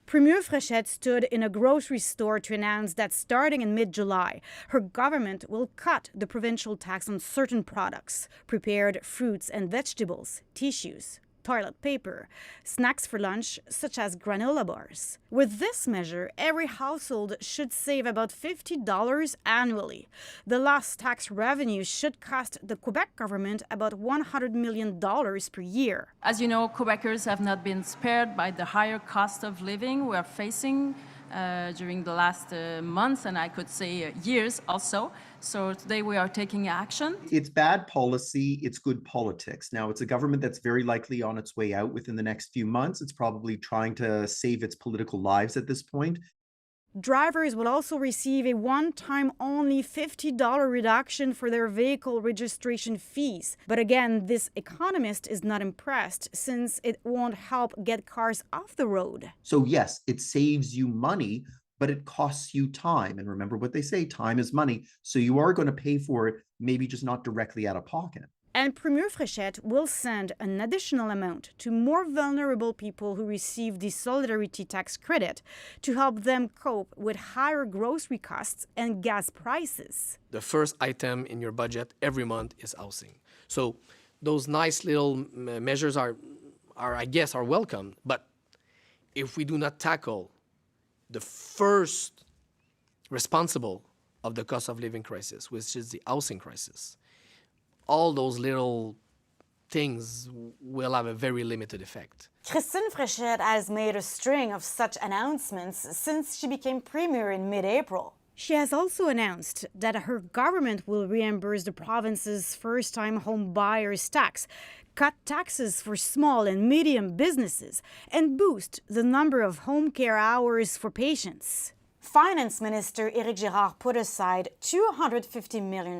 Premier Fréchette stood in a grocery store to announce that starting in mid-July, her government will cut the provincial tax on certain products, prepared fruits and vegetables, tissues, toilet paper, snacks for lunch, such as granola bars. With this measure, every household should save about $50 annually. The lost tax revenue should cost the Quebec government about $100 million per year. As you know, Quebecers have not been spared by the higher cost of living we are facing during the last months, and I could say years also. So today we are taking action. It's bad policy, it's good politics. Now, it's a government that's very likely on its way out within the next few months. It's probably trying to save its political lives at this point. Drivers will also receive a one-time only $50 reduction for their vehicle registration fees. But again, this economist is not impressed since it won't help get cars off the road. So yes, it saves you money, but it costs you time. And remember what they say, time is money. So you are going to pay for it, maybe just not directly out of pocket. And Premier Fréchette will send an additional amount to more vulnerable people who receive the Solidarity Tax credit to help them cope with higher grocery costs and gas prices. The first item in your budget every month is housing. So those nice little measures are I guess, are welcome. But if we do not tackle the first responsible of the cost of living crisis, which is the housing crisis, all those little things will have a very limited effect. Christine Fréchette has made a string of such announcements since she became premier in mid-April. She has also announced that her government will reimburse the province's first-time home buyers tax, cut taxes for small and medium businesses, and boost the number of home care hours for patients. Finance Minister Éric Girard put aside $250 million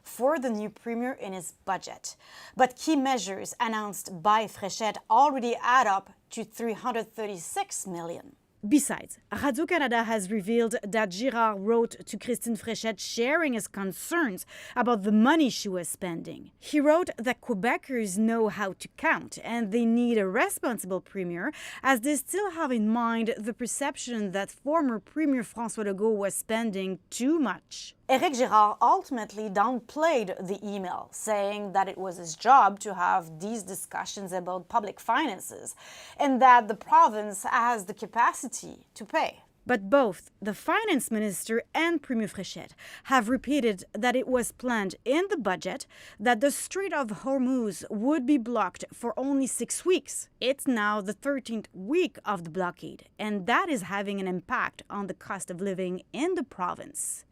for the new premier in his budget. But key measures announced by Fréchette already add up to $336 million. Besides, Radio-Canada has revealed that Girard wrote to Christine Fréchette sharing his concerns about the money she was spending. He wrote that Quebecers know how to count and they need a responsible premier, as they still have in mind the perception that former Premier François Legault was spending too much. Éric Girard ultimately downplayed the email, saying that it was his job to have these discussions about public finances and that the province has the capacity to pay. But both the finance minister and Premier Fréchette have repeated that it was planned in the budget that the Strait of Hormuz would be blocked for only 6 weeks. It's now the 13th week of the blockade, and that is having an impact on the cost of living in the province.